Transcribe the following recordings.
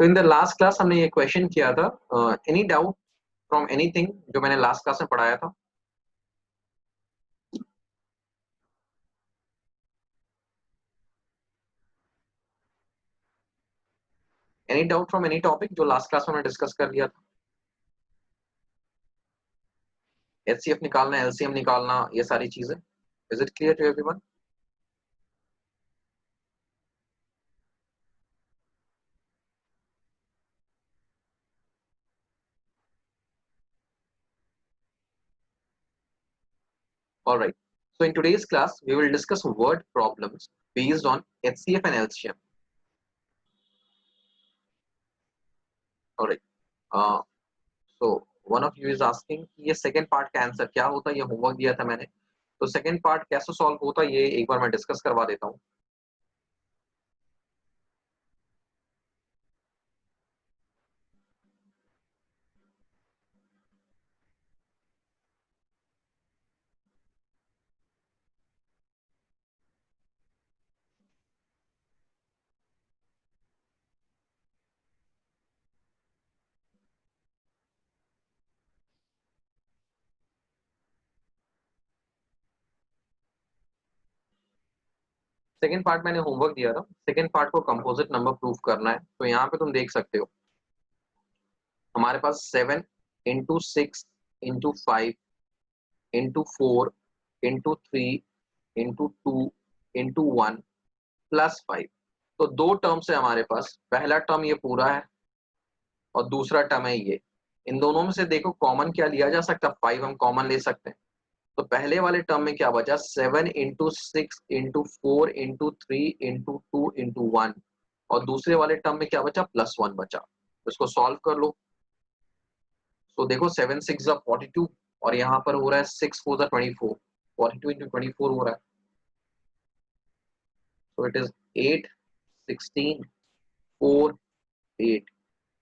तो in the last class हमने ये क्वेश्चन किया था, एनी डाउट फ्रॉम एनीथिंग जो मैंने लास्ट क्लास में पढ़ाया था? Any doubt from any topic जो लास्ट क्लास में हमने डिस्कस कर लिया था? एचसीएफ निकालना, एलसीएम निकालना, ये सारी चीजें, is it clear to everyone? All right. So in today's class, we will discuss word problems based on HCF and LCM. All right. So one of you is asking कि ये second part का answer क्या होता है? ये homework दिया था मैंने, तो second part कैसे सॉल्व होता है ये एक बार मैं डिस्कस करवा देता हूँ. सेकेंड पार्ट मैंने होमवर्क दिया था, सेकेंड पार्ट को कंपोजिट नंबर प्रूफ करना है. तो यहाँ पे तुम देख सकते हो हमारे पास 7 into 6 into 5 into 4 into 3 into 2 into 1 plus 5. तो दो टर्म्स है हमारे पास. पहला टर्म ये पूरा है और दूसरा टर्म है ये. इन दोनों में से देखो कॉमन क्या लिया जा सकता है? 5 हम कॉमन ले सकते हैं. तो पहले वाले टर्म में क्या बचा? 7 into 6 into 4 into 3 into 2 into 1. और दूसरे वाले टर्म में क्या बचा? +1 बचा. तो इसको सॉल्व कर लो. तो देखो 7 6 42 और यहाँ पर हो रहा है 6 4 24. 42 इंटू 24 हो रहा है. तो इट इज 8 16 4 8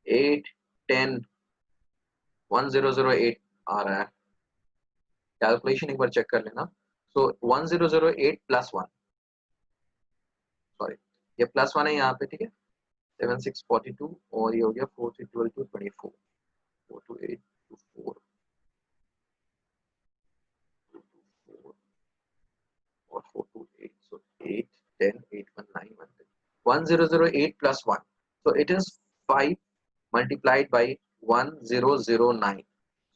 8 10 1008 आ रहा है. कैलकुलेशन एक बार चेक कर लेना. सो 1008 +1, सॉरी ये +1 है यहाँ पे, ठीक है. 7 6 42 और ये हो गया 4 3 12 2 24 4 2 8 2 4 2 4 और 4 2 8. So 8 10 8 1 9 1 1008 +1. So it is 5 multiplied by 1009.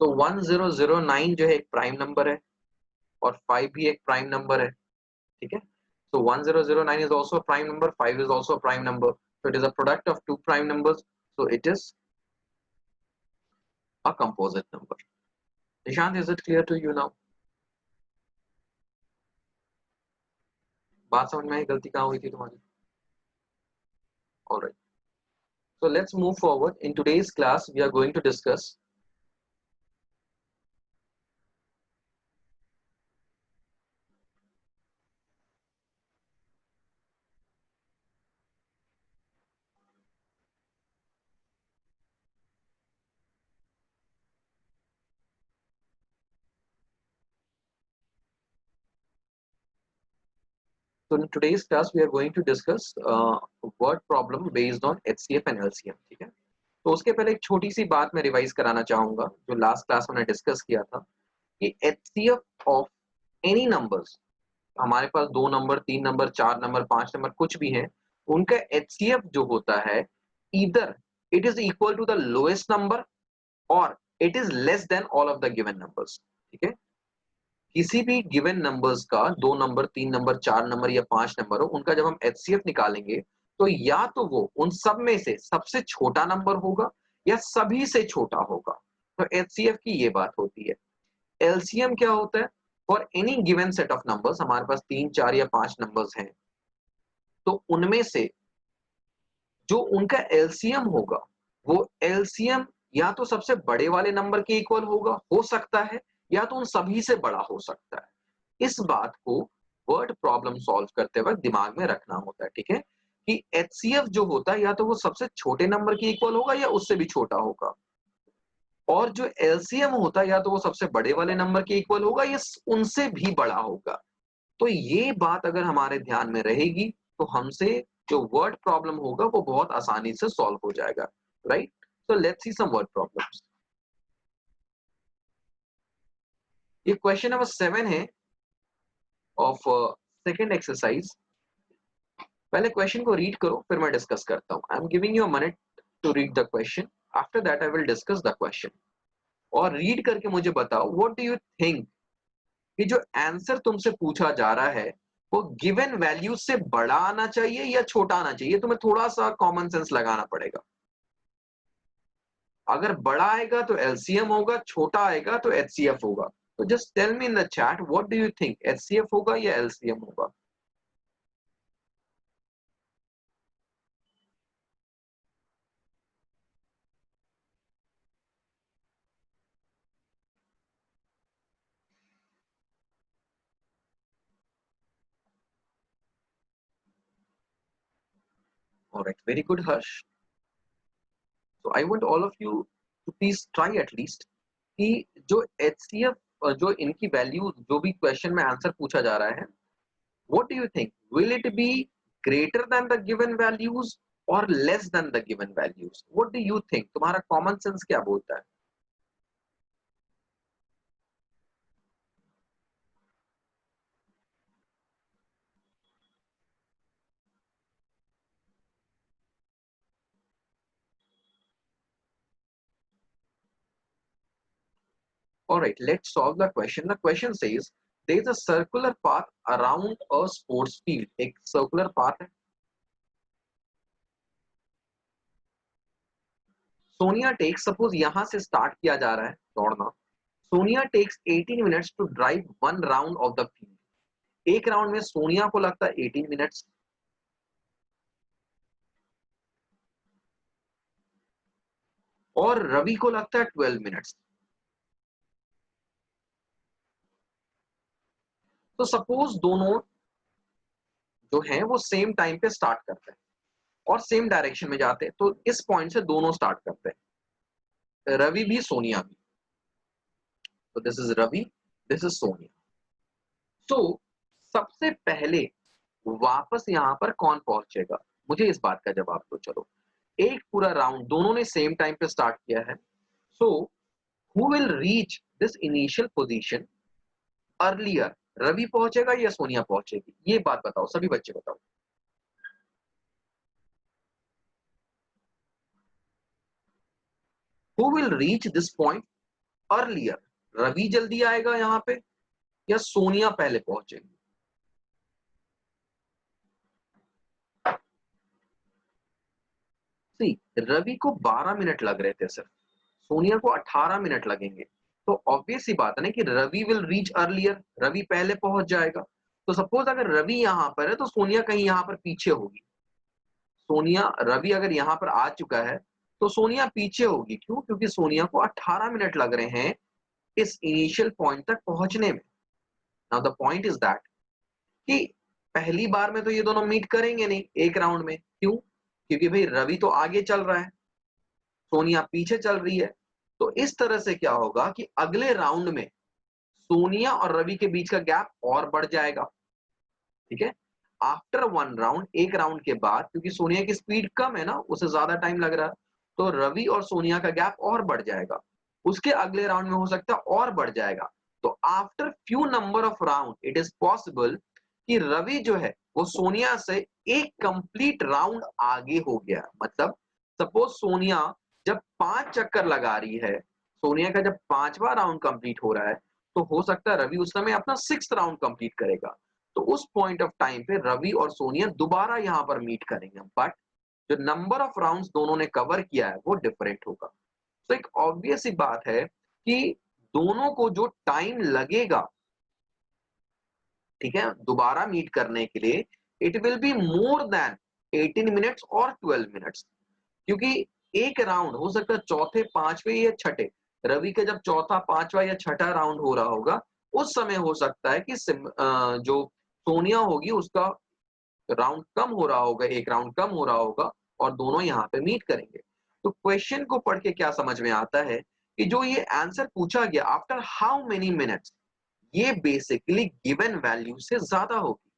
So 1009 जो है एक प्राइम नंबर है और 5 भी एक प्राइम नंबर है, ठीक है. So 1009 is also a prime number, 5 is also a prime number. So it is a product of two prime numbers. So it is a composite number. Nishant, is it clear to you now? बात समझ में आई? गलती कहाँ हुई थी तुम्हारी? All right. So let's move forward. In today's class, we are going to discuss So in today's class, we are going to discuss word problem based on HCF and LCM. ठीक है. तो उसके पहले एक छोटी सी बात मैं रिवाइज कराना चाहूंगा जो लास्ट क्लास में डिस्कस किया था कि HCF ऑफ एनी नंबर्स, हमारे पास 2 नंबर 3 नंबर 4 नंबर 5 नंबर कुछ भी हैं, उनका HCF जो होता है either it is equal to the lowest number or it is less than all of the given numbers. ठीक है. किसी भी गिवन नंबर्स का 2 नंबर 3 नंबर 4 नंबर या 5 नंबर हो, उनका जब हम HCF निकालेंगे तो या तो वो उन सब में से सबसे छोटा नंबर होगा या सभी से छोटा होगा. तो HCF की ये बात होती है. LCM क्या होता है? For any given set of numbers, हमारे पास 3 4 या 5 नंबर्स हैं, तो उनमें से जो उनका LCM होगा वो LCM या तो सबसे बड़े वाले नंबर के इक्वल होगा, हो सकता है, या तो उन सभी से बड़ा हो सकता है. इस बात को वर्ड प्रॉब्लम सॉल्व करते वक्त दिमाग में रखना होता है, ठीक है, कि HCF जो होता है या तो वो सबसे छोटे नंबर के इक्वल होगा या उससे भी छोटा होगा, और जो LCM होता है या तो वो सबसे बड़े वाले नंबर के इक्वल होगा या उनसे भी बड़ा होगा. तो ये बात अगर हमारे ध्यान में रहेगी तो हमसे जो वर्ड प्रॉब्लम होगा वो बहुत आसानी से सॉल्व हो जाएगा, right? So let's see some word problems. ये क्वेश्चन नंबर 7 है ऑफ सेकंड एक्सरसाइज। पहले क्वेश्चन को रीड करो, फिर मैं डिस्कस करता हूँ। I am giving you a minute to read the question, after that I will discuss the question. और रीड करके मुझे बताओ व्हाट डू यू थिंक कि जो आंसर तुमसे पूछा जा रहा है वो गिवन वैल्यू से बड़ा आना चाहिए या छोटा आना चाहिए? तुम्हें थोड़ा सा कॉमन सेंस लगाना पड़ेगा। अगर बड़ा आएगा तो एलसीएम होगा, छोटा आएगा तो एचसीएफ होगा। तो just tell me in the chat what do you think, HCF होगा या एलसीएम होगा? Alright, very good Harsh. So I want all of you to please try at least कि जो HCF जो इनकी वैल्यू जो भी क्वेश्चन में आंसर पूछा जा रहा है, what do you think, will it be greater than the given values or less than the given values? What do you think? तुम्हारा कॉमन सेंस क्या बोलता है? All right, let's solve the question. The question says there is a circular path around a sports field. एक circular path है। Sonia takes, suppose यहां से start किया जा रहा है दौड़ना। Sonia takes 18 minutes to drive one round of the field. एक राउंड में सोनिया को लगता है 18 मिनट्स और रवि को लगता है 12 मिनट्स। तो सपोज दोनों जो हैं वो सेम टाइम पे स्टार्ट करते हैं और सेम डायरेक्शन में जाते हैं, तो इस पॉइंट से दोनों स्टार्ट करते हैं, रवि भी सोनिया भी। तो this is Ravi, this is Sonia. तो सबसे पहले वापस यहां पर कौन पहुंचेगा, मुझे इस बात का जवाब दो। चलो, एक पूरा राउंड दोनों ने सेम टाइम पे स्टार्ट किया है, so who will reach this initial position earlier, Ravi पहुंचेगा या सोनिया पहुंचेगी? ये बात बताओ, सभी बच्चे बताओ। Who will reach this point earlier, Ravi जल्दी आएगा यहां पे या सोनिया पहले पहुंचेगी? सी, रवि को 12 मिनट लग रहे थे सिर्फ, सोनिया को 18 मिनट लगेंगे। तो ऑब्वियस सी बात है ना कि Ravi will reach earlier, Ravi पहले पहुंच जाएगा। तो सपोज अगर रवि यहां पर है तो सोनिया कहीं यहां पर पीछे होगी। सोनिया, रवि अगर यहां पर आ चुका है तो सोनिया पीछे होगी। क्यों? क्योंकि सोनिया को 18 मिनट लग रहे हैं इस इनिशियल पॉइंट तक पहुंचने में। Now the point is that कि पहली बार में तो ये दोनों मीट करेंगे नहीं एक राउंड में। क्यों? क्योंकि भाई रवि तो आगे चल रहा है, सोनिया पीछे चल रही है। तो इस तरह से क्या होगा कि अगले राउंड में सोनिया और रवि के बीच का गैप और बढ़ जाएगा। ठीक है, आफ्टर वन राउंड, एक राउंड के बाद, क्योंकि सोनिया की स्पीड कम है ना, उसे ज्यादा टाइम लग रहा है, तो रवि और सोनिया का गैप और बढ़ जाएगा। उसके अगले राउंड में हो सकता है और बढ़ जाएगा। तो after few number of round it is possible कि रवि जो है वो सोनिया से एक कंप्लीट राउंड आगे हो गया। मतलब सपोज सोनिया जब 5 चक्कर लगा रही है, सोनिया का जब 5वां राउंड कंप्लीट हो रहा है, तो हो सकता है रवि उस समय अपना 6th राउंड कंप्लीट करेगा। तो उस पॉइंट ऑफ टाइम पे रवि और सोनिया दोबारा यहां पर मीट करेंगे, बट जो नंबर ऑफ राउंड्स दोनों ने कवर किया है वो डिफरेंट होगा। तो एक ऑब्वियस सी बात है कि दोनों को जो टाइम लगेगा, ठीक है, दोबारा मीट करने के लिए, it will be more than 18 minutes और 12 मिनट्स। क्योंकि एक राउंड हो सकता है चौथे, पांचवें या छठे, रवि का जब चौथा, पांचवा या छठा राउंड हो रहा होगा, उस समय हो सकता है कि जो सोनिया होगी उसका राउंड कम हो रहा होगा, एक राउंड कम हो रहा होगा और दोनों यहाँ पे मीट करेंगे। तो क्वेश्चन को पढ़ के क्या समझ में आता है कि जो ये आंसर पूछा गया आफ्टर हाउ मेनी मिनट्स, ये बेसिकली गिवन वैल्यू से ज्यादा होगी।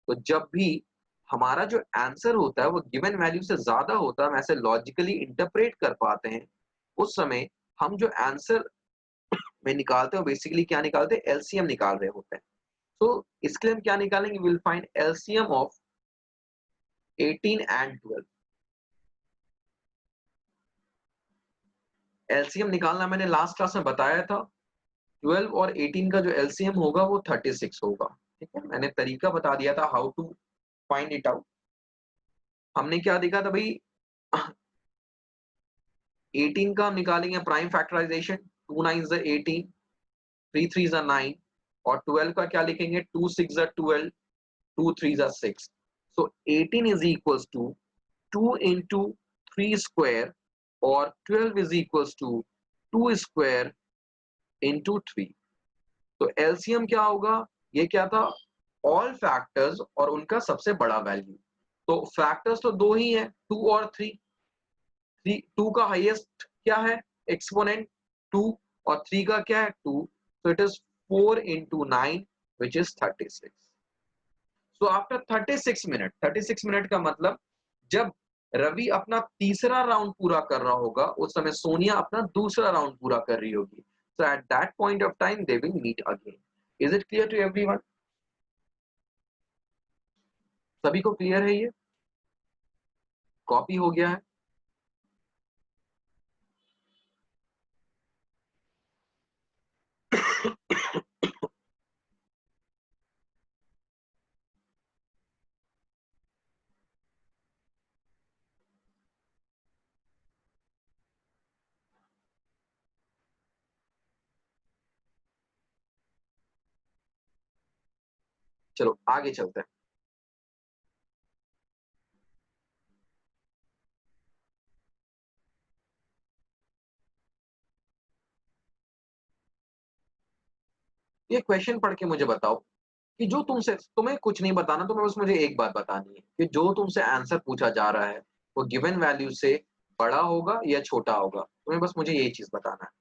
तो जब भी हमारा जो आंसर होता है वो गिवन वैल्यू से ज्यादा होता है, हम ऐसे लॉजिकली इंटरप्रेट कर पाते हैं, उस समय हम जो आंसर में निकालते हैं बेसिकली क्या निकालते हैं, एलसीएम निकाल रहे होते हैं। तो इसके लिए हम क्या निकालेंगे, will find LCM of 18 and 12। LCM निकालना मैंने लास्ट क्लास में बताया था, 12 और 18 का जो एलसीएम होगा वो 36 होगा। ठीक है, मैंने तरीका बता दिया था how to find it out. हमने क्या देखा था भाई, 18 का हम निकालेंगे प्राइम फैक्टराइजेशन, 2 9 18, 3 3 9, और 12 का क्या लिखेंगे, 2 6 12, 2 3 6। So 18 is equals to 2 into 3 square, और 12 is equals to 2 square into 3। तो एलसीएम क्या होगा, ये क्या था, ऑल फैक्टर्स और उनका सबसे बड़ा वैल्यू। तो फैक्टर्स तो दो ही है, 2 और 3। 2 का हाईएस्ट क्या है, एक्सपोनेंट 2, और 3 का क्या है, 2। so it is 4 into 9 which is 36। so after 36 minute का मतलब जब रवि अपना तीसरा राउंड पूरा कर रहा होगा, उस समय सोनिया अपना दूसरा राउंड पूरा कर रही होगी। so at that point of time they will meet again। is it clear to everyone? सभी को क्लियर है ये, कॉपी हो गया है? चलो आगे चलते हैं। ये क्वेश्चन पढ़ के मुझे बताओ कि जो तुमसे, तुम्हें कुछ नहीं बताना, तुम्हें बस मुझे एक बात बतानी है कि जो तुमसे आंसर पूछा जा रहा है वो गिवन वैल्यू से बड़ा होगा या छोटा होगा, तुम्हें बस मुझे यही चीज बताना है।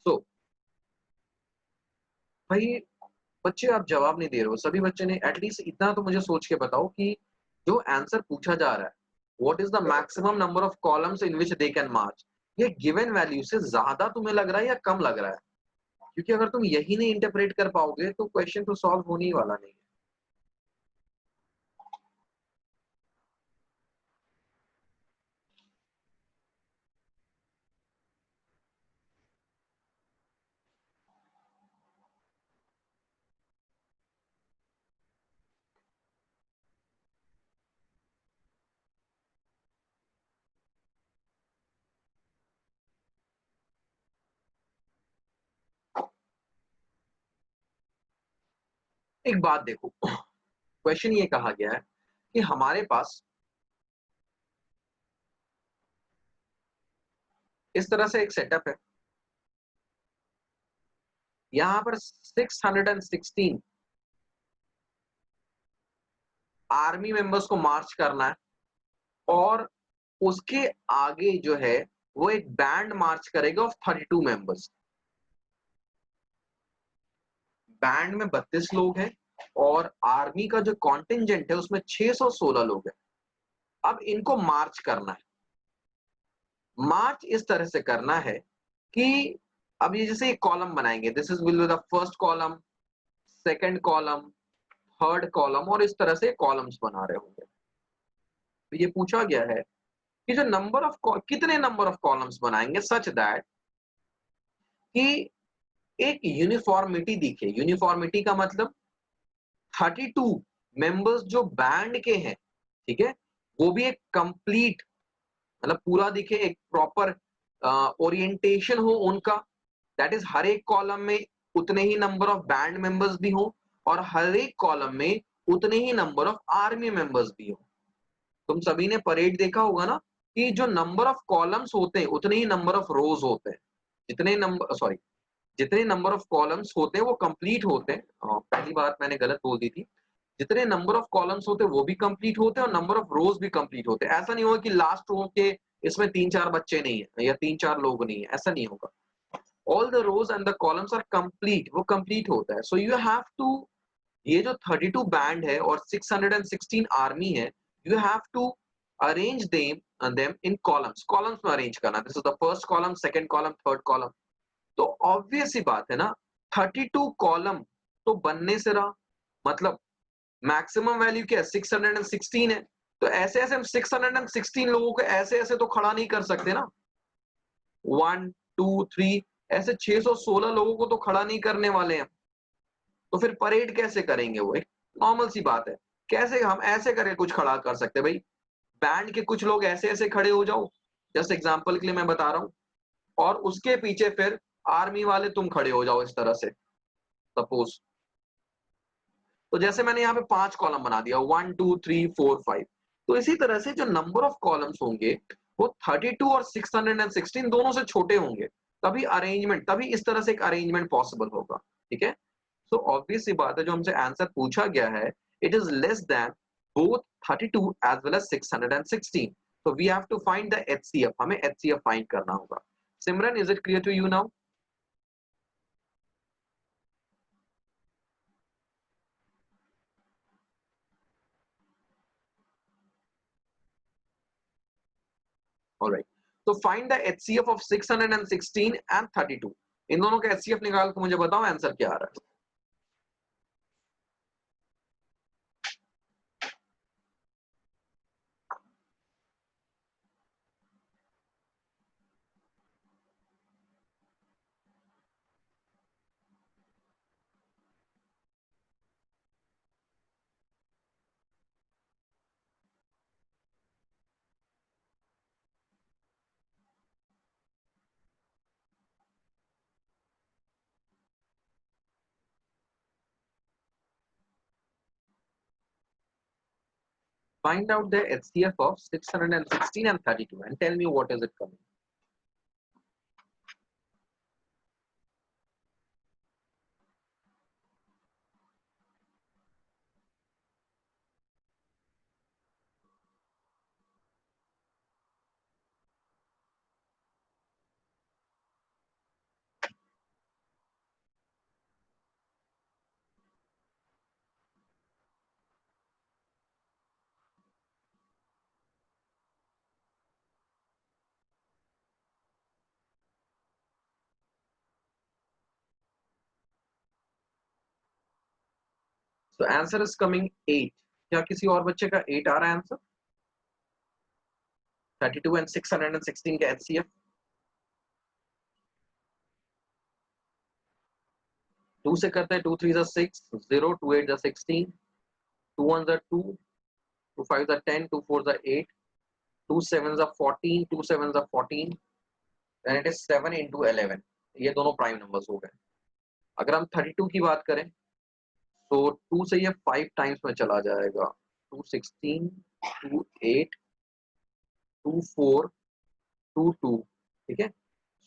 सो भाई, बच्चे आप जवाब नहीं दे रहे हो, सभी बच्चे ने एटलीस्ट इतना तो मुझे सोच के बताओ कि जो आंसर पूछा जा रहा है, what is the maximum number of columns in which they can march, ये गिवन वैल्यू से ज्यादा तुम्हें लग रहा है या कम लग रहा है? क्योंकि अगर तुम यही नहीं इंटरप्रेट कर पाओगे तो क्वेश्चन तो सॉल्व होने ही वाला नहीं है। एक बात देखो, क्वेश्चन ये कहा गया है कि हमारे पास इस तरह से एक सेटअप है, यहां पर 616 आर्मी मेंबर्स को मार्च करना है, और उसके आगे जो है वो एक बैंड मार्च करेगा ऑफ 32 मेंबर्स। बैंड में 32 लोग हैं और आर्मी का जो कॉन्टिंजेंट है उसमें 616 लोग हैं। अब इनको मार्च करना है। मार्च इस तरह से करना है कि अब ये जैसे एक कॉलम बनाएंगे, this is will be the first column, second column, third column, और इस तरह से कॉलम्स बना रहे होंगे। तो ये पूछा गया है कि जो नंबर ऑफ कितने नंबर ऑफ कॉलम्स बनाएंगे सच दैट कि एक यूनिफॉर्मिटी दिखे। यूनिफॉर्मिटी का मतलब 32 मेंबर्स जो बैंड के हैं ठीक है, वो भी एक कंप्लीट, मतलब पूरा दिखे, एक प्रॉपर ओरिएंटेशन हो उनका, दैट इज हर एक कॉलम में उतने ही नंबर ऑफ बैंड मेंबर्स भी हो और हर एक कॉलम में उतने ही नंबर ऑफ आर्मी मेंबर्स भी हो। तुम सभी ने परेड देखा होगा ना, कि जो नंबर ऑफ कॉलम्स होते हैं उतने ही नंबर ऑफ रोज होते हैं। जितने नंबर सॉरी जितने नंबर ऑफ कॉलम्स होते हैं वो कंप्लीट होते हैं। पहली बात मैंने गलत बोल दी थी, जितने नंबर ऑफ कॉलम्स होते हैं वो भी कंप्लीट होते हैं और नंबर ऑफ रोज भी कंप्लीट होते हैं। ऐसा नहीं होगा कि लास्ट रो के इसमें 3-4 बच्चे नहीं है या 3-4 लोग नहीं है, ऐसा नहीं होगा। All the rows and the columns are complete, वो कंप्लीट होता है। सो यू हैव टू, ये जो 32 बैंड है और 616 आर्मी है, you have to arrange them in columns, columns में अरेंज करना। This is the first column, second column, third column. तो ऑब्वियस सी बात है ना, 32 कॉलम तो बनने से रहा, मतलब मैक्सिमम वैल्यू क्या है, 616 है। तो ऐसे ऐसे हम 616 लोगों को ऐसे ऐसे तो खड़ा नहीं कर सकते ना, 1 2 3 ऐसे 616 लोगों को तो खड़ा नहीं करने वाले हैं। तो फिर परेड कैसे करेंगे, वो एक नॉर्मल सी बात है। कैसे हम ऐसे करके कुछ खड़ा कर सकते हैं भाई, बैंड के कुछ लोग ऐसे ऐसे खड़े हो जाओ, जस्ट एग्जांपल के लिए मैं बता रहा हूं, और उसके पीछे फिर आर्मी वाले तुम खड़े हो जाओ इस तरह से, सपोज। तो जैसे मैंने यहाँ पे 5 कॉलम बना दिया, 1 2 3 4 5। तो इसी तरह से जो नंबर ऑफ कॉलम्स होंगे वो 32 और 616 दोनों से छोटे होंगे, तभी अरेंजमेंट, तभी इस तरह से एक अरेंजमेंट पॉसिबल होगा। ठीक है, सो ऑब्वियस सी बात है, जो हमसे आंसर पूछा गया है, it is less than both 32 as well as 616। so we have to find the HCF, हमें HCF फाइंड करना होगा। Simran, is it clear to you now? Alright, तो find the HCF of 616 and 32। इन दोनों का HCF निकाल के मुझे बताओ आंसर क्या आ रहा है। Find out the HCF of 616 and 32 and tell me what is it coming. So answer is coming 8। क्या किसी और बच्चे का 8 आ रहा है आंसर? 32 and 616 का HCF? 2 से करते हैं, 2 3 जा 6, 0 2 8 जा 16, 2 1 जा 2, 2 5 जा 10, 2 4 जा 8, 2 7 जा 14, 2 7 जा 14, and it is 7 into 11। ये दोनों प्राइम नंबर्स हो गए। अगर हम 32 की बात करें तो 2 से ये 5 टाइम्स में चला जाएगा, 2 16, 2 8, 2 4, 2 2। ठीक है,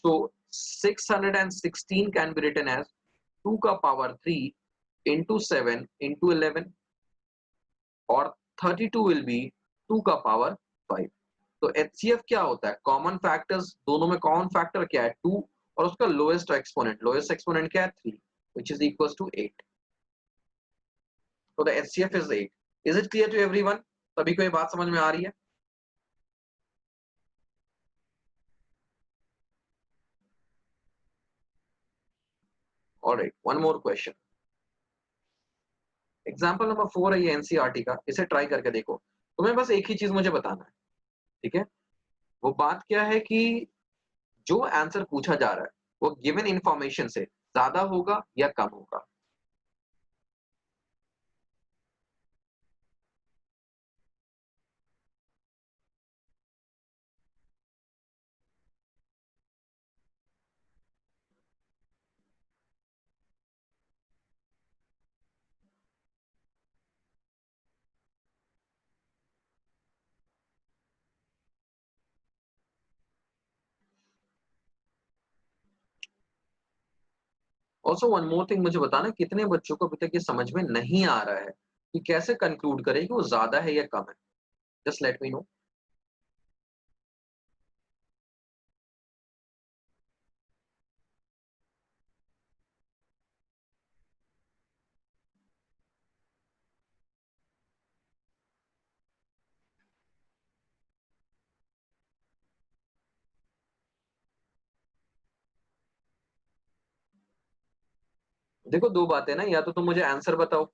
so 616 can be written as 2 का पावर 3 into 7 into 11, और 32 will be 2 का पावर 5। तो HCF क्या होता है, कॉमन फैक्टर्स, दोनों में कॉमन फैक्टर क्या है, 2, और उसका लोएस्ट एक्सपोनेंट क्या है, 3, which is equals to 8। तो the HCF is 8। Is it clear to everyone? सभी को ये बात समझ में आ रही है? Alright, one more question। Example number 4 है ये एनसीईआरटी का, इसे ट्राई करके देखो। तुम्हें बस एक ही चीज मुझे बताना है, ठीक है? वो बात क्या है कि जो आंसर पूछा जा रहा है वो गिवन इंफॉर्मेशन से ज्यादा होगा या कम होगा। ऑल्सो वन मोर थिंग, मुझे बताना कितने बच्चों को अभी तक ये समझ में नहीं आ रहा है कि कैसे कंक्लूड करें कि वो ज्यादा है या कम है। Just let me no. देखो दो बातें ना, या तो तुम मुझे आंसर बताओ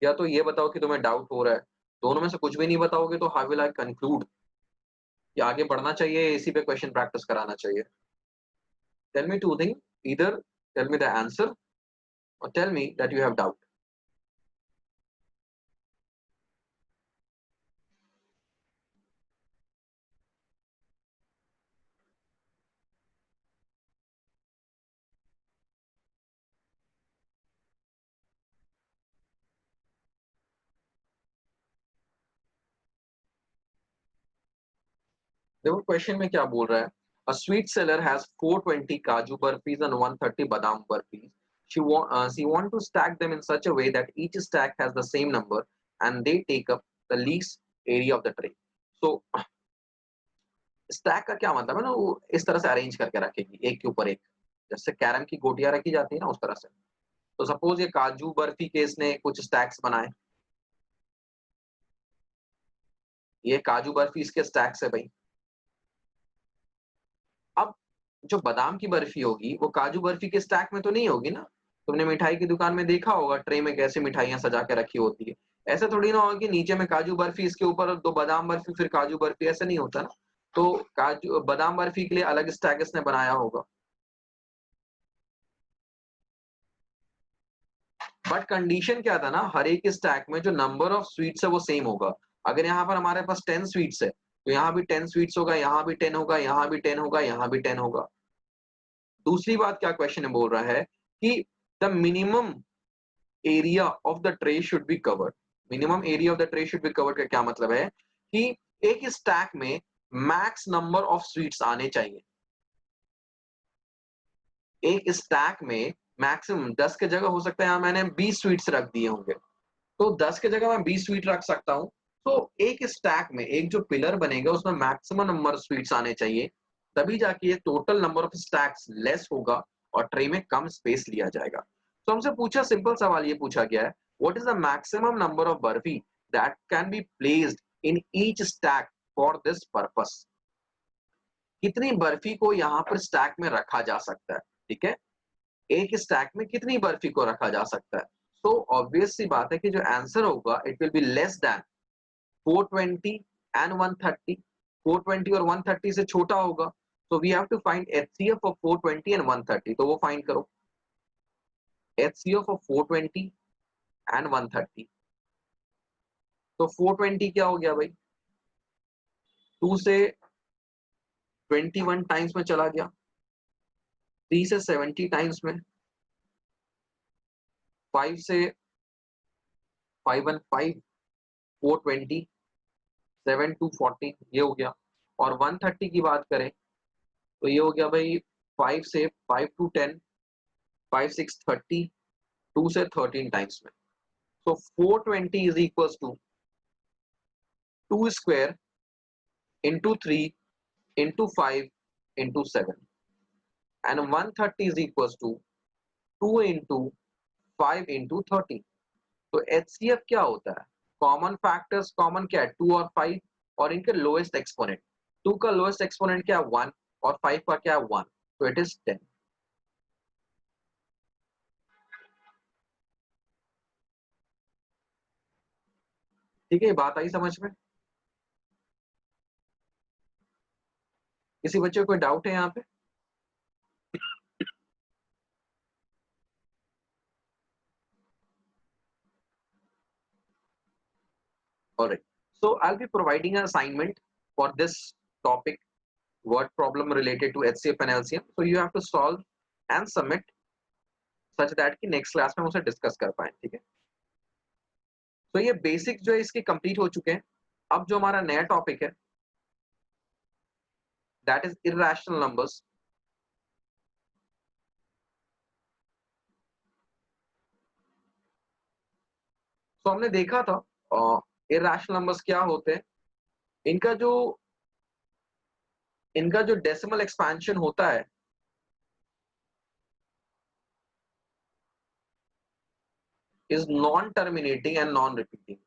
या तो ये बताओ कि तुम्हें डाउट हो रहा है। दोनों में से कुछ भी नहीं बताओगे तो हाउ विल आई कंक्लूड कि आगे बढ़ना चाहिए, इसी पे क्वेश्चन प्रैक्टिस कराना चाहिए। Tell me two thing, either tell me the answer और tell me that you have doubt. देखो क्वेश्चन में क्या बोल रहा है। अ स्वीट सेलर हैज 420 काजू बर्फीज एंड 130 बादाम बर्फीज. She want to stack them in such a way that each stack has the same number and they take up the least area of the tray. So stack का क्या मतलब है ना, वो इस तरह से अरेंज करके रखेगी एक के ऊपर एक, जैसे कैरम की गोटियां रखी जाती है ना उस तरह से। तो सपोज ये काजू बर्फी के इसने कुछ स्टैक्स बनाए, ये काजू बर्फी इसके स्टैक्स है भाई। अब जो बादाम की बर्फी होगी वो काजू बर्फी के स्टैक में तो नहीं होगी ना। तुमने मिठाई की दुकान में देखा होगा ट्रे में कैसे मिठाइयां सजा के रखी होती है। ऐसा थोड़ी ना होगा कि नीचे में काजू बर्फी, इसके ऊपर दो बादाम बर्फी, फिर काजू बर्फी, ऐसा नहीं होता ना। तो काजू बादाम बर्फी के लिए अलग स्टैक इसने बनाया होगा। बट कंडीशन क्या था ना, हर एक स्टैक में जो नंबर ऑफ स्वीट्स है वो सेम होगा। अगर यहाँ पर हमारे पास 10 स्वीट्स है तो यहाँ भी 10 स्वीट्स होगा, यहाँ भी 10 होगा, यहाँ भी 10 होगा, यहाँ भी 10 होगा। दूसरी बात क्या क्वेश्चन में बोल रहा है कि the minimum area of the tray should be covered. Minimum area of the tray should be covered का क्या मतलब है कि एक स्टैक में मैक्स नंबर ऑफ स्वीट्स आने चाहिए। एक स्टैक में मैक्सिमम 10 के जगह हो सकता है यहाँ मैंने 20 स्वीट्स रख दिए होंगे, तो 10 के जगह मैं 20 स्वीट रख सकता हूँ। तो एक स्टैक में एक जो पिलर बनेगा उसमें मैक्सिमम नंबर स्वीट्स आने चाहिए, तभी जाके ये total number of stacks less होगा और ट्रे में कम स्पेस लिया जाएगा। तो हमसे पूछा, सिंपल सवाल ये पूछा गया है, what is the maximum number of barfi that can be placed in each stack for this purpose. कितनी बर्फी को यहाँ पर स्टैक में रखा जा सकता है, ठीक है। एक स्टैक में कितनी बर्फी को रखा जा सकता है। तो ऑब्वियस सी बात है कि जो आंसर होगा it will be less than 420 and 130। 420 और 130 से छोटा होगा। तो we have to find HCF of 420 and 130। तो वो फाइंड करो, एचसीएफ ऑफ 420 एंड 130। तो 420 क्या हो गया भाई, 2 से 21 टाइम्स में चला गया, 3 से 70 टाइम्स में, 5 से 515, 420, 7 टू 14, ये हो गया। और 130 की बात करें तो ये हो गया भाई 5 से 5 टू 10, 5 6 30, 2 से 13 टाइम्स में। तो 420 is equal to 2 square into 3 into 5 into 7 and 130 is equal to 2 into 5 into 30। तो एचसीएफ क्या होता है, कॉमन फैक्टर्स कॉमन क्या है 2 और 5, और इनके लोएस्ट एक्सपोनेंट। 2 का लोएस्ट एक्सपोनेंट क्या है 1 और 5 का क्या है 1, तो इट इज 10। ठीक है, ये बात आई समझ में। किसी बच्चे को कोई डाउट है यहाँ पे। All right. So I'll be providing an assignment for this topic, word problem related to HCF and LCM. So you have to solve and submit such that कि next class में हम उसे discuss कर पाए, ठीक है। तो ये basic जो है इसके complete हो चुके हैं। अब जो हमारा नया topic है that is irrational numbers। तो हमने देखा था इरैशनल नंबर्स क्या होते हैं। इनका जो डेसिमल एक्सपेंशन होता है is non terminating and non repeating.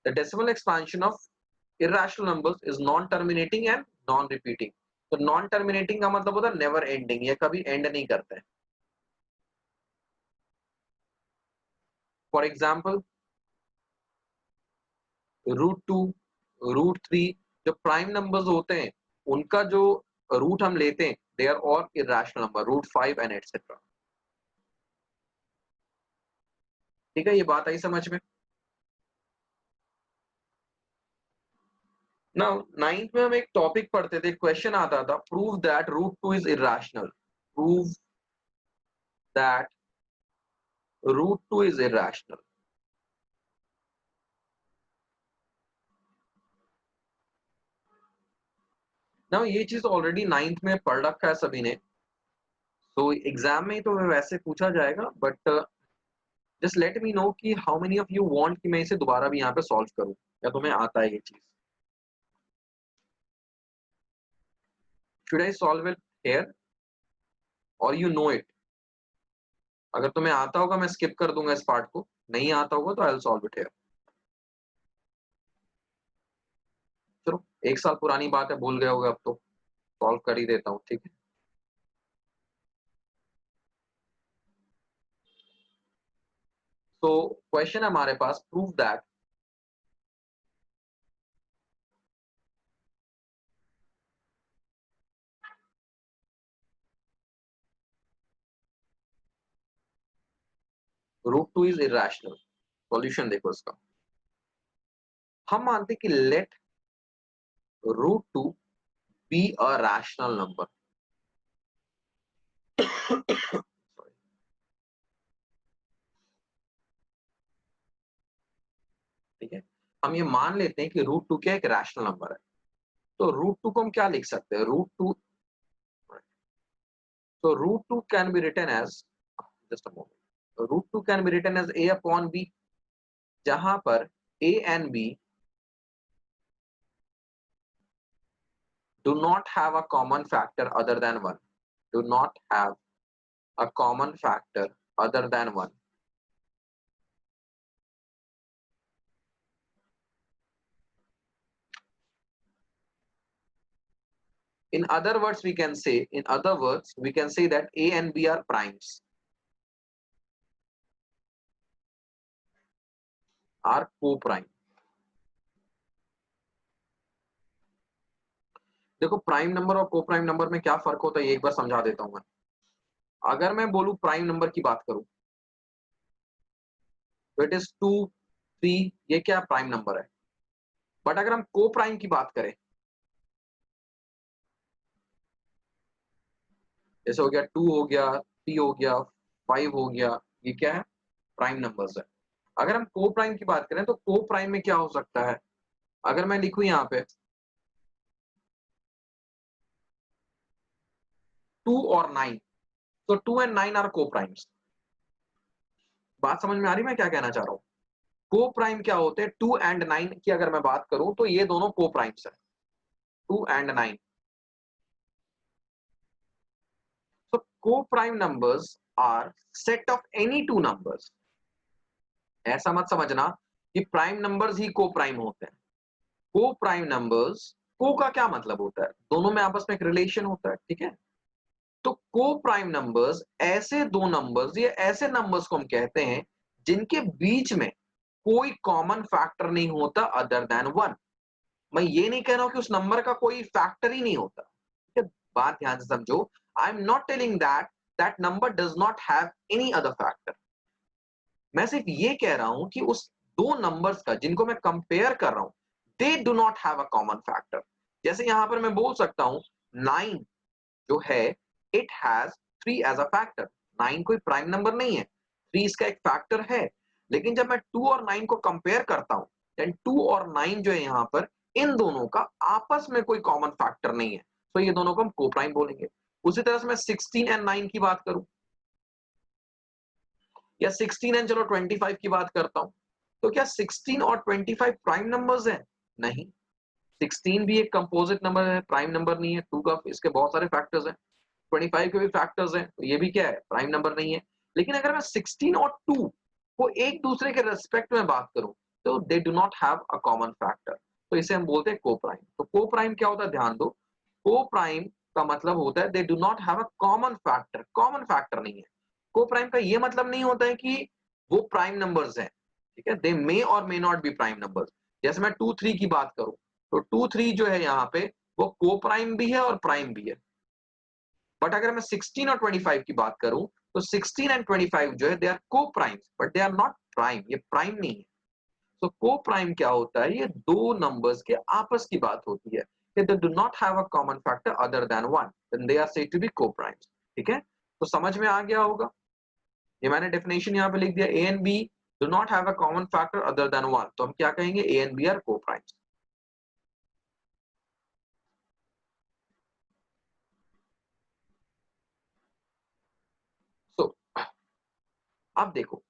The decimal expansion of irrational numbers is non-terminating and non-repeating. तो non-terminating का मतलब होता है never ending, ये कभी end नहीं करते हैं। For example, √2, √3 जो प्राइम नंबर्स होते हैं उनका जो रूट हम लेते हैं they are all irrational number, √5 and etc. ठीक है, ये बात आई समझ में। नाउ नाइन्थ में हम एक टॉपिक पढ़ते थे, क्वेश्चन आता था prove that √2 is irrational. Prove that √2 is irrational. Now ये चीज ऑलरेडी नाइन्थ में पढ़ रखा है सभी ने, तो एग्जाम में तो वैसे पूछा जाएगा, but just let me know कि how many of you want कि मैं इसे दोबारा भी यहाँ पे सॉल्व करूं, या तुम्हें आता है ये चीज। Should I solve it here और यू नो इट? अगर तुम्हें आता होगा मैं स्किप कर दूंगा इस पार्ट को, नहीं आता होगा तो I will solve it here. चलो, एक साल पुरानी बात है, भूल गए होगे, अब तो सॉल्व कर ही देता हूँ, ठीक है। तो क्वेश्चन है हमारे पास, prove that √2 is irrational. Solution देखो इसका। हम मानते कि let √2 be a rational number. ठीक है, हम ये मान लेते हैं कि √2 क्या एक रैशनल नंबर है। तो √2 को हम क्या लिख सकते हैं? √2, so √2 can be written as, just a moment, √2 can be written as a upon b, जहां पर a and b do not have a common factor other than 1, do not have a common factor other than 1. In other words we can say, that a and b are primes, are co-prime. देखो prime number और को prime number में क्या फर्क होता है ये एक बार समझा देता हूं मैं। अगर मैं बोलूं प्राइम नंबर की बात करूं तो इट इज 2, 3, ये क्या प्राइम नंबर है। बट अगर हम को प्राइम की बात करें, जैसे हो गया 2 हो गया, 3 हो गया, 5 हो गया, ये क्या है? प्राइम नंबर्स है। अगर हम को प्राइम की बात करें तो को प्राइम में क्या हो सकता है? अगर मैं लिखूं यहाँ पे 2 और 9, तो 2 एंड 9 आर को प्राइम्स। बात समझ में आ रही मैं क्या कहना चाह रहा हूं? को प्राइम क्या होते हैं? 2 एंड 9 की अगर मैं बात करूं तो ये दोनों को प्राइम्स है, 2 and 9। So co-prime numbers are set of any two numbers. ऐसा मत समझना कि प्राइम नंबर्स ही को प्राइम होते हैं। को प्राइम नंबर्स, को का क्या मतलब होता है? दोनों में आपस में एक रिलेशन होता है, ठीक है। तो को प्राइम नंबर्स ऐसे दो नंबर्स या ऐसे नंबर्स को हम कहते हैं जिनके बीच में कोई कॉमन फैक्टर नहीं होता अदर देन 1। मैं ये नहीं कह रहा हूं कि उस नंबर का कोई फैक्टर ही नहीं होता, ठीक है। बात ध्यान से समझो, I am not telling that that number does not have any other factor. मैं सिर्फ ये कह रहा हूं कि उस दो नंबर्स का जिनको मैं कंपेयर कर रहा हूं, दे do not have a common factor. जैसे यहां पर मैं बोल सकता हूं 9 जो है it has 3 as a factor. 9 कोई प्राइम नंबर नहीं है, 3 इसका एक फैक्टर है। लेकिन जब मैं 2 और 9 को कंपेयर करता हूं देन 2 और 9 जो है यहाँ पर, इन दोनों का आपस में कोई कॉमन फैक्टर नहीं है, तो ये दोनों को हम कोप्राइम बोलेंगे। उसी तरह से मैं 16 एंड 9 की बात करूं, या 16 एंड चलो 25 की बात करता हूं, तो क्या 16 और 25 प्राइम नंबर्स हैं? नहीं, 16 भी एक कंपोजिट नंबर है, प्राइम नंबर नहीं है। 2 का इसके बहुत सारे फैक्टर्स हैं, 25 के भी फैक्टर्स हैं, तो ये भी क्या है, प्राइम नंबर नहीं है। लेकिन अगर मैं 16 और 2 को एक दूसरे के रेस्पेक्ट में बात करूं, तो दे do not have a common factor, तो इसे हम बोलते हैं कोप्राइम। तो कोप्राइम क्या होता है, ध्यान दो, कोप्राइम का मतलब होता है दे do not have a common factor, common factor नहीं है। कोप्राइम का ये मतलब नहीं होता है कि वो प्राइम नंबर्स हैं, ठीक है, दे मे और may not be prime numbers. जैसे मैं 2 3 की बात करूं, तो 2 3 जो है यहाँ पे, वो कोप्राइम भी है और प्राइम भी है। बट अगर मैं 16 और 25 की बात करूं, तो 16 एंड 25 जो है they are coprimes, but they are not prime, ये प्राइम नहीं है। तो को प्राइम क्या होता है, ये दो नंबर्स के आपस की बात होती है, कि they do not have a common factor other than 1, then they are said to be coprimes. ठीक है, तो समझ में आ गया होगा। ये मैंने डेफिनेशन यहाँ पे लिख दिया, A and B do not have a common factor other than 1, तो हम क्या कहेंगे, A and B are coprimes. So अब देखो,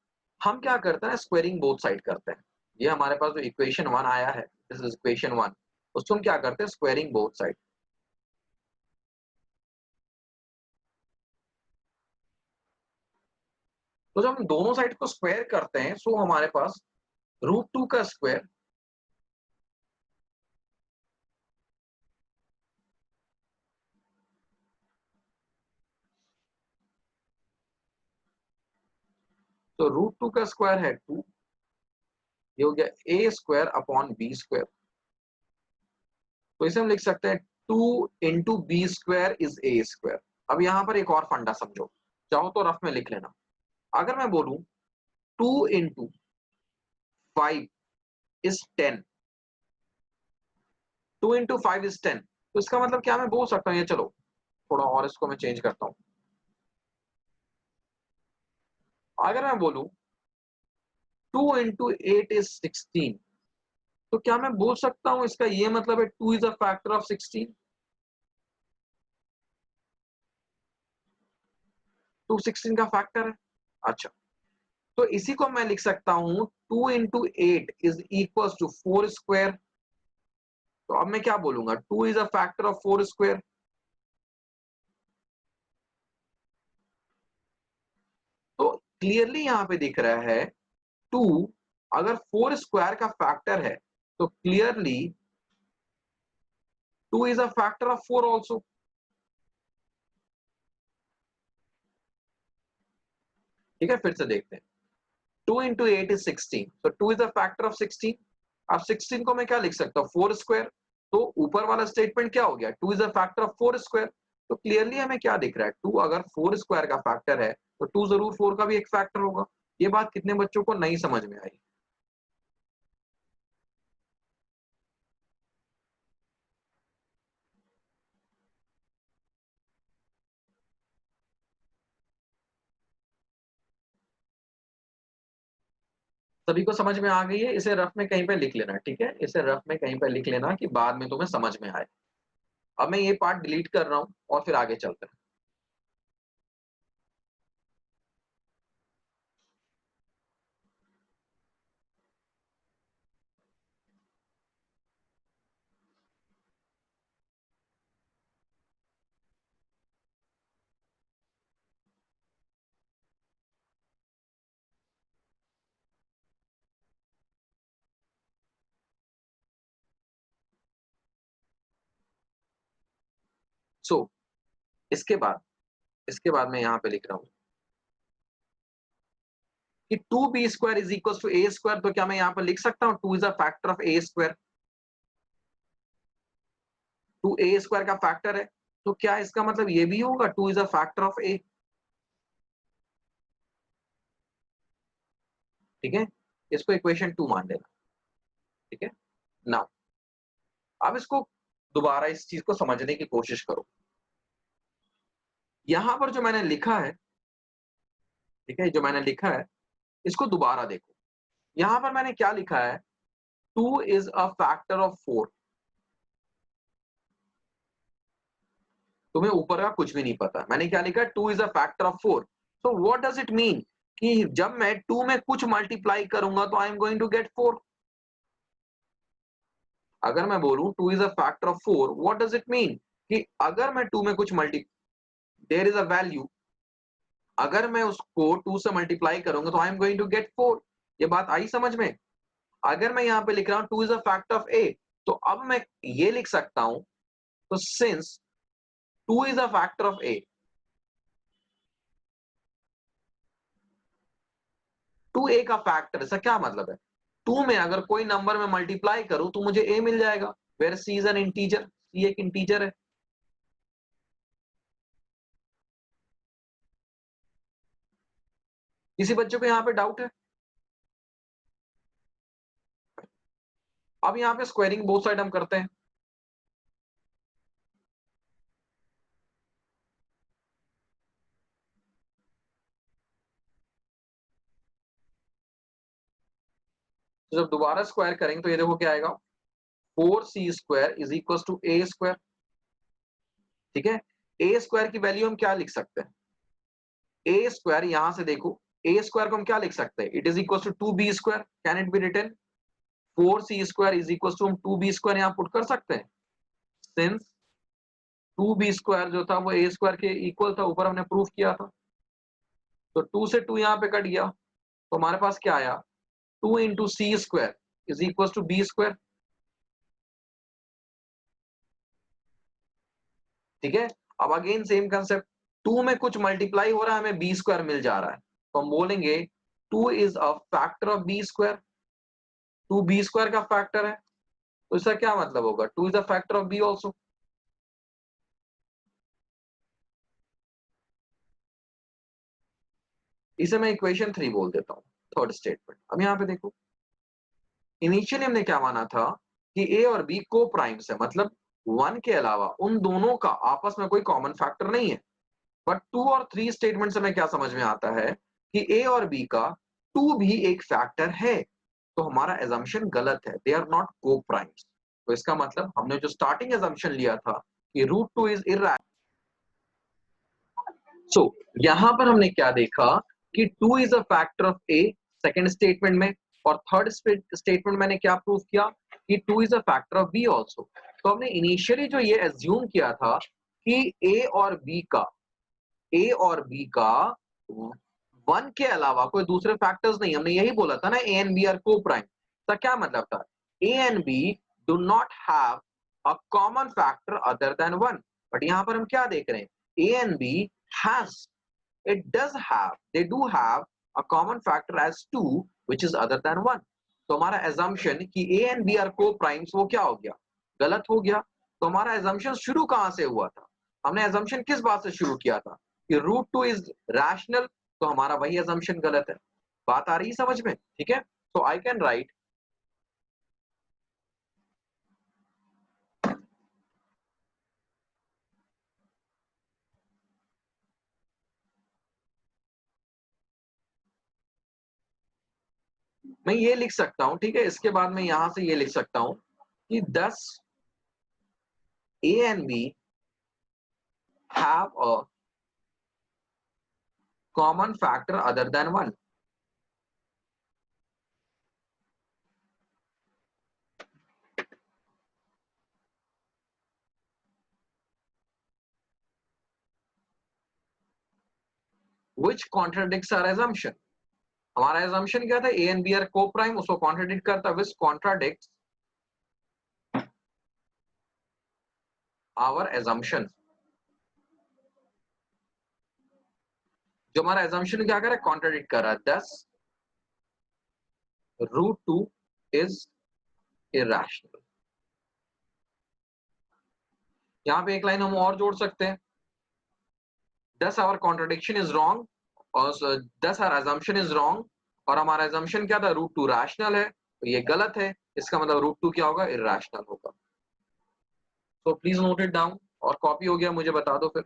हम क्या करते हैं, स्क्वेयरिंग बोथ साइड करते हैं। ये हमारे पास जो इक्वेशन 1 आया है, दिस इज इक्वेशन 1, उसको हम क्या करते हैं, स्क्वेयरिंग बोथ साइड। तो जब हम दोनों साइड को स्क्वायर करते हैं, सो हमारे पास √2 का स्क्वायर, तो √2 का स्क्वायर है 2, ये हो गया A square upon B square. तो इसे हम लिख सकते हैं 2 into B square is A square. अब यहां पर एक और फंडा समझो, चाहो तो रफ में लिख लेना। अगर मैं बोलूं 2 इंटू 5 इज 10, 2 इंटू 5 इज 10, तो इसका मतलब क्या मैं बोल सकता हूँ, ये चलो थोड़ा और इसको मैं चेंज करता हूं। अगर मैं बोलूं 2 इंटू 8 इज 16, तो क्या मैं बोल सकता हूं इसका ये मतलब है 2 इज अ फैक्टर ऑफ 16, 2 16 का फैक्टर है। अच्छा, तो इसी को मैं लिख सकता हूं 2 into 8 is equal to 4 square. तो अब मैं क्या बोलूंगा, 2 is a factor of 4 square. तो क्लियरली यहां पे दिख रहा है 2 अगर 4 स्क्वायर का फैक्टर है, तो clearly 2 is a factor of 4 also. ठीक है, फिर से देखते हैं, 2 इंटू 8 इज 16, तो 2 इज अ फैक्टर ऑफ 16। अब 16 को मैं क्या लिख सकता हूँ, 4 स्क्वायर। तो ऊपर वाला स्टेटमेंट क्या हो गया, 2 is a factor of 4 square. तो क्लियरली हमें क्या दिख रहा है, 2 अगर 4 स्क्वायर का फैक्टर है, तो 2 जरूर 4 का भी एक फैक्टर होगा। ये बात कितने बच्चों को नहीं समझ में आई? सभी को समझ में आ गई है? इसे रफ में कहीं पे लिख लेना, ठीक है, इसे रफ में कहीं पे लिख लेना कि बाद में तुम्हें समझ में आए। अब मैं ये पार्ट डिलीट कर रहा हूं और फिर आगे चलते हैं। सो इसके बाद मैं यहाँ पे लिख रहा हूँ कि 2b² is equal to A square. तो क्या मैं यहाँ पर लिख सकता हूँ 2 is a factor of A square, 2 A square का फैक्टर है, तो क्या इसका मतलब ये भी होगा 2 is a factor of A? ठीक है, इसको इक्वेशन 2 मान लेना। ठीक है, नाउ अब इसको दोबारा इस चीज को समझने की कोशिश करो। यहां पर जो मैंने लिखा है, ठीक है, जो मैंने लिखा है, इसको दोबारा देखो। यहां पर मैंने क्या लिखा है, 2 is a factor of 4, तुम्हें ऊपर का कुछ भी नहीं पता, मैंने क्या लिखा, 2 is a factor of 4. So what does it mean कि जब मैं 2 में कुछ मल्टीप्लाई करूंगा तो I am going to get 4. अगर मैं बोलूं 2 is a factor of 4, what does it mean कि अगर मैं 2 में कुछ there is a value, अगर मैं उसको 2 से मल्टीप्लाई करूंगा तो I am going to get 4. ये बात आई समझ में? अगर मैं यहां पे लिख रहा हूं 2 is a factor of a, तो अब मैं ये लिख सकता हूं, तो since 2 is a factor of a, 2 a का फैक्टर, इसका क्या मतलब है? 2 में अगर कोई नंबर में मल्टीप्लाई करूं तो मुझे a मिल जाएगा, where c is an integer, c एक इंटीजर है. किसी बच्चे को यहां पे डाउट है? अब यहां पे स्क्वायरिंग बोथ साइड हम करते हैं. तो जब दोबारा स्क्वायर करेंगे तो ये देखो क्या आएगा, 4c square is equal to a square. ठीक है, a स्क्वायर की वैल्यू हम क्या लिख सकते हैं? a स्क्वायर, यहां से देखो, a स्क्वायर को हम क्या लिख सकते हैं? It is equal to 2b square. Can it be written 4c square is equal to, हम 2b स्क्वायर यहां पुट कर सकते हैं. सिंस 2b स्क्वायर जो था वो a स्क्वायर के इक्वल था, ऊपर हमने प्रूफ किया था, तो 2 से 2 यहां पे कट गया, तो हमारे पास क्या आया, 2 into C square is equal to B square. ठीक है, अब अगेन सेम कंसेप्ट, 2 में कुछ मल्टीप्लाई हो रहा है, हमें बी स्क्वायर मिल जा रहा है, तो हम बोलेंगे 2 is a factor of B square. 2 B square का फैक्टर है, तो इसका क्या मतलब होगा, 2 is a factor of B also. इसे मैं इक्वेशन 3 बोल देता हूं, थर्ड स्टेटमेंट. अब यहां पे देखो, इनिशियली हमने क्या माना था कि ए और बी को प्राइम्स है, मतलब 1 के अलावा उन दोनों का आपस में कोई कॉमन फैक्टर नहीं है. बट 2 और 3 स्टेटमेंट से हमें क्या समझ में आता है कि ए और बी का 2 भी एक फैक्टर है, तो हमारा एजम्पशन गलत है, दे आर नॉट को प्राइम्स. तो इसका मतलब हमने जो स्टार्टिंग एजम्पशन लिया था कि रूट 2 इज इरैशनल, सो यहां पर हमने क्या देखा कि 2 is a factor of A second statement में, और थर्ड स्टेटमेंट मैंने क्या प्रूव किया कि 2 is a factor of B also. तो हमने इनिशियली जो ये एज्यूम किया था कि ए और बी का 1 के अलावा कोई दूसरे फैक्टर्स नहीं, हमने यही बोला था ना, A and B are coprime. तो क्या मतलब था, A and B do not have a common factor other than 1. But यहां पर हम क्या देख रहे हैं, A and B has, it does have, they do have a common factor as 2 which is other than 1. तो हमारा assumption कि a and b are co-primes वो क्या हो गया, गलत हो गया. तो हमारा assumption शुरू कहां से हुआ था, हमने assumption किस बात से शुरू किया था कि रूट 2 इज रैशनल, तो हमारा वही assumption गलत है. बात आ रही है समझ में? ठीक है, so I can write, मैं ये लिख सकता हूं, ठीक है, इसके बाद मैं यहां से ये लिख सकता हूं कि 10 a and b have a common factor other than 1. which contradicts our assumption. हमारा assumption क्या था, a and b are co-prime, उसको contradict करता है, which contradicts our assumption. जो हमारा assumption क्या कर रहा है, contradict कर रहा है. 10 रूट 2 is irrational. यहाँ पे एक लाइन हम और जोड़ सकते हैं, 10 our contradiction is wrong, और 10 our assumption is wrong, और हमारा assumption क्या था, रूट 2 रैशनल है, तो ये गलत है, इसका मतलब रूट 2 क्या होगा, irrational होगा. तो प्लीज नोट इट डाउन, और कॉपी हो गया मुझे बता दो फिर.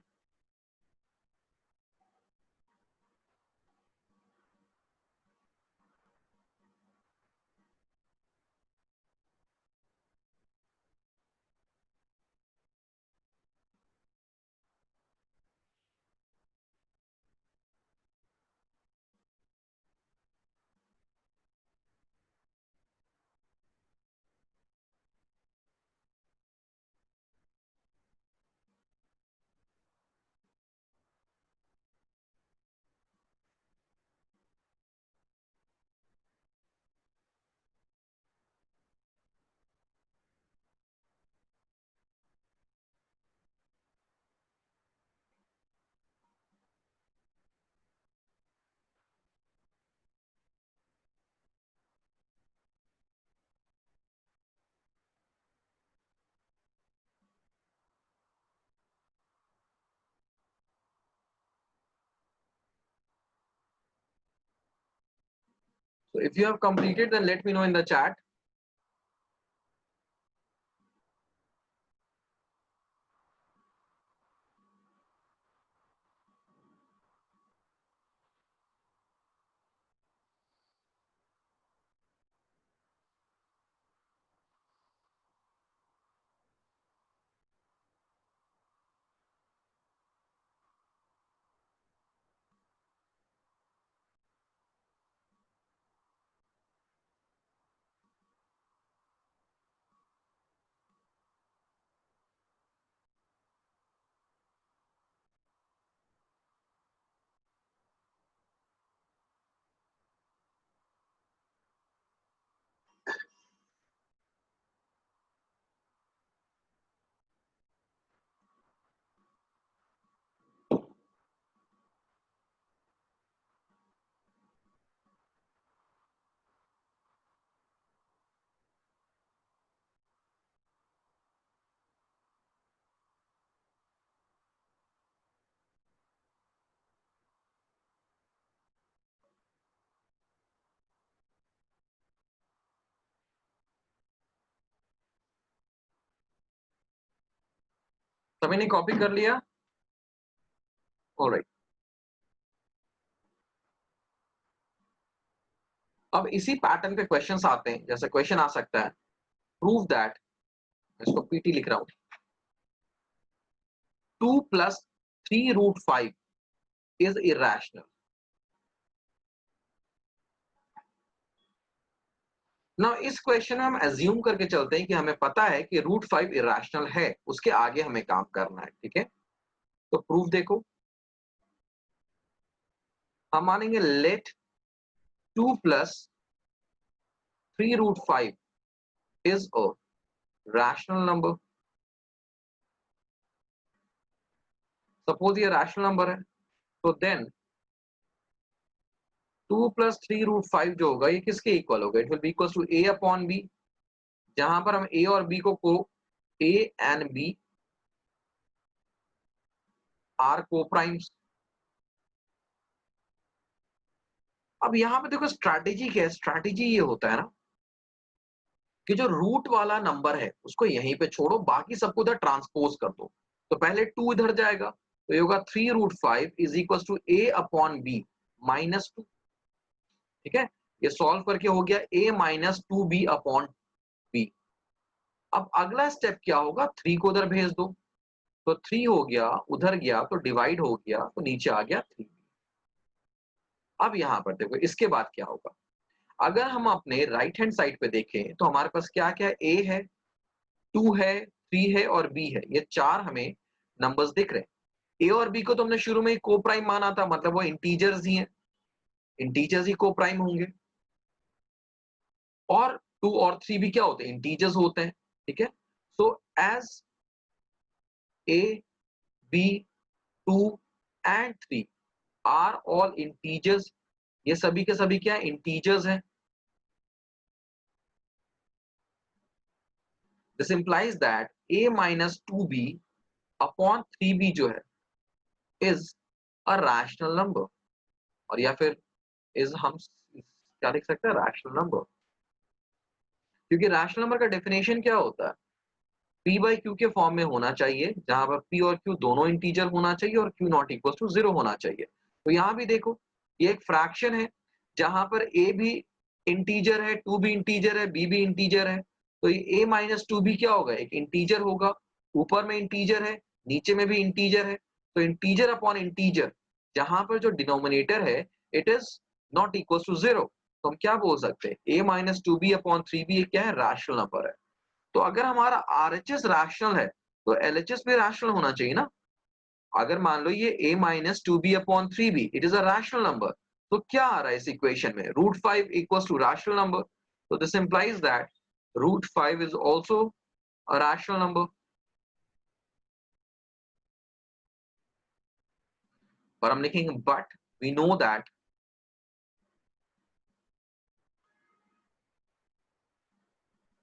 So if you have completed, then let me know in the chat. सभी ने कॉपी कर लिया? ऑलराइट। अब इसी पैटर्न पे क्वेश्चंस आते हैं। जैसे क्वेश्चन आ सकता है, प्रूव दैट, इसको पीटी लिख रहा हूं, 2 + 3√5 इज इरेशनल। ना इस क्वेश्चन में हम एज्यूम करके चलते हैं कि हमें पता है कि √5 इरेशनल है, उसके आगे हमें काम करना है। ठीक है, तो प्रूफ देखो, हम मानेंगे let 2 + 3√5 is a rational number। Suppose ये रैशनल नंबर है, तो देन 2 + 3√5 जो होगा ये किसके इक्वल होगा? It will be equal to a/b, जहां पर हम a और b को a and b are coprimes. अब यहां पे देखो स्ट्रैटेजी क्या है। स्ट्रैटेजी ये होता है ना कि जो रूट वाला नंबर है उसको यहीं पे छोड़ो, बाकी सबको उधर ट्रांसपोज कर दो। तो पहले 2 इधर जाएगा, तो ये होगा 3√5 इज इक्वल टू a/b -2। ठीक है, ये सॉल्व करके हो गया a - 2b/b। अब अगला स्टेप क्या होगा? 3 को उधर भेज दो, तो 3 हो गया, उधर गया तो डिवाइड हो गया, तो नीचे आ गया 3। अब यहां पर देखो इसके बाद क्या होगा। अगर हम अपने राइट हैंड साइड पे देखें तो हमारे पास क्या क्या है? a है, 2 है, 3 है और b है। ये चार हमें नंबर्स दिख रहे हैं। a और b को तो हमने शुरू में ही को प्राइम माना था, मतलब वो इंटीजर्स ही हैं, इंटीजर्स ही को प्राइम होंगे। और 2 और 3 भी क्या होते हैं? इंटीजर्स होते हैं। ठीक है, so as a, b, 2 and 3 are all integers, ये सभी के सभी क्या है? इंटीजर्स हैं। This implies that a - 2b/3b जो है इज अ रैशनल नंबर, और या फिर इज हम क्या लिख सकते हैं? Rational number. क्योंकि रैशनल नंबर का डेफिनेशन क्या होता है? p/q के फॉर्म में होना चाहिए, जहां पर p और q दोनों इंटीजर होना चाहिए और q नॉट इक्वल टू 0 होना चाहिए। तो यहां भी देखो, ये एक फ्रैक्शन है जहां पर a भी इंटीजर है, 2 भी इंटीजर है, b भी इंटीजर है। तो ये a - 2b क्या होगा? एक इंटीजर होगा। ऊपर में इंटीजर है, नीचे में भी इंटीजर है, तो इंटीजर अपॉन इंटीजर, जहां पर जो डिनोमिनेटर है it is not equal to 0, तो हम क्या बोल सकते हैं? a - 2b/3b क्या है? रैशनल नंबर है। तो अगर हमारा RHS रैशनल है तो LHS भी रैशनल होना चाहिए ना। अगर मान लो ये a - 2b/3b it is a rational number, तो क्या आ रहा है इस इक्वेशन में? √5 इक्वल्स टू रैशनल नंबर। तो this implies that √5 is also a rational number. और हम लिखेंगे but we know that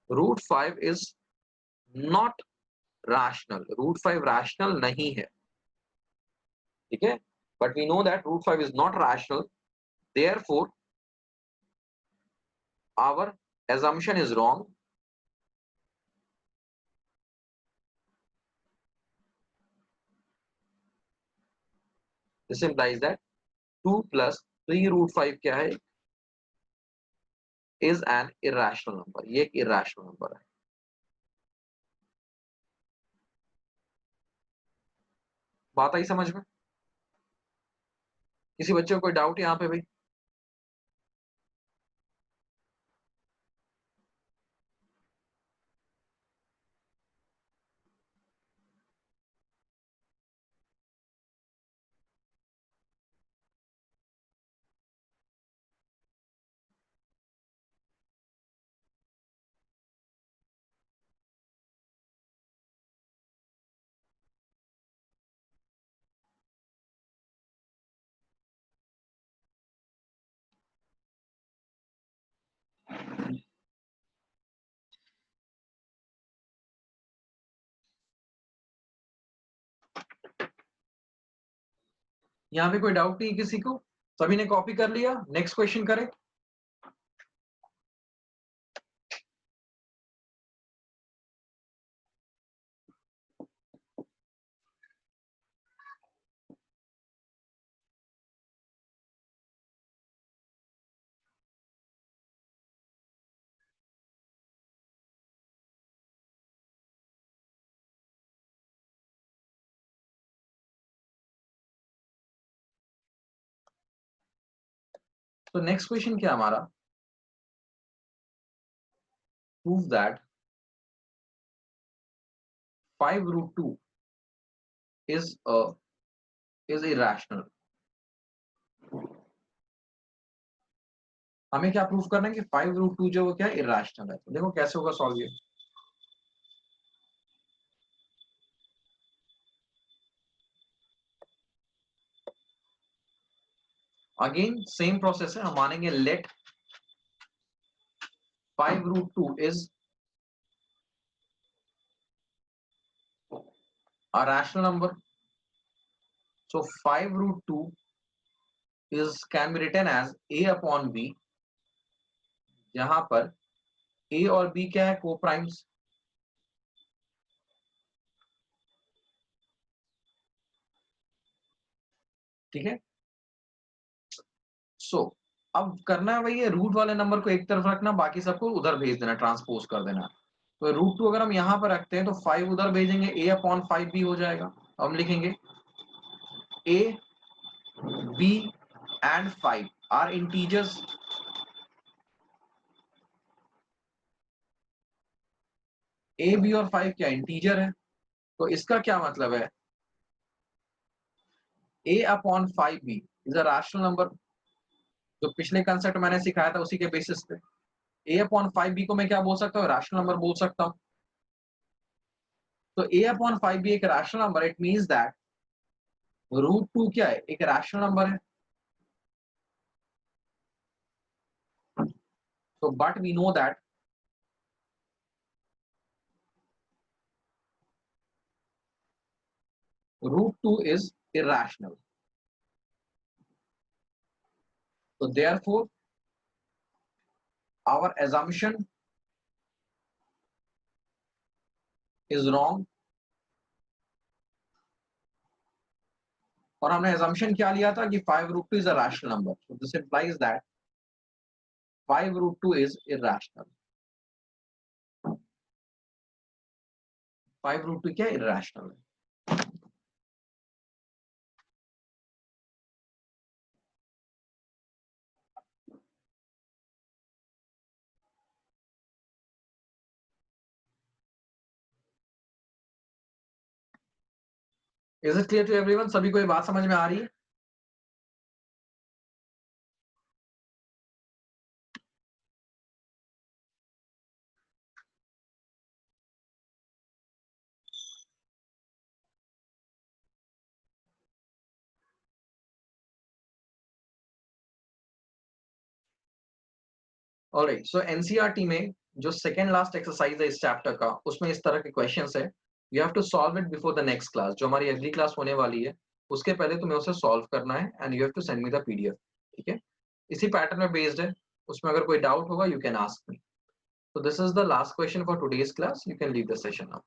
√5 is not rational. √5 rational नहीं है। ठीक है, but we know that √5 is not rational, therefore our assumption is wrong. This implies that 2 plus 3 root 5 क्या है, is an irrational number. ये एक irrational number है. बात आई समझ में? किसी बच्चे को कोई डाउट यहाँ पे भाई? यहाँ पे कोई डाउट नहीं किसी को? सभी ने कॉपी कर लिया? नेक्स्ट क्वेश्चन करें. तो नेक्स्ट क्वेश्चन क्या हमारा? Prove that 5 root 2 is irrational. हमें क्या प्रूफ करना है कि 5 root 2 जो वो क्या irrational है. तो देखो कैसे होगा सॉल्व ये. अगेन सेम प्रोसेस है. हम मानेंगे late 5 root 2 is a rational number. So 5 root 2 can be written as a upon b, जहां पर a और b क्या है? को प्राइम्स. ठीक है. सो अब करना है भाई, ये रूट वाले नंबर को एक तरफ रखना, बाकी सबको उधर भेज देना, ट्रांसपोज कर देना. तो रूट 2 अगर हम यहां पर रखते हैं तो 5 उधर भेजेंगे, a अपॉन 5 b हो जाएगा. हम लिखेंगे a b and 5 are integers. a b और 5 क्या इंटीजर है? तो इसका क्या मतलब है? a upon 5b is a rational number. जो पिछले कंसेप्ट मैंने सिखाया था उसी के बेसिस पे a अपॉन 5b को मैं क्या बोल सकता हूँ? रैशनल नंबर बोल सकता हूँ. तो a अपॉन 5b एक rational number, it means that root 2 क्या है? एक रैशनल नंबर है. So but we know that root 2 is irrational. So therefore our assumption is wrong. और हमने assumption क्या लिया था कि 5 root 2 is a rational number. So this implies that 5 root 2 is irrational. 5 root 2 क्या irrational है? Is it clear to everyone? सभी को ये बात समझ में आ रही है? Alright, so NCERT में जो सेकेंड लास्ट एक्सरसाइज है इस चैप्टर का, उसमें इस तरह के क्वेश्चंस है. You have to solve it before the next class. जो हमारी अगली क्लास होने वाली है उसके पहले तुम्हें उसे सॉल्व करना है and you have to send me the PDF. ठीक है. इसी पैटर्न में बेस्ड है. उसमें अगर कोई डाउट होगा, you can ask me. So this is the last question for today's class. You can leave the session now.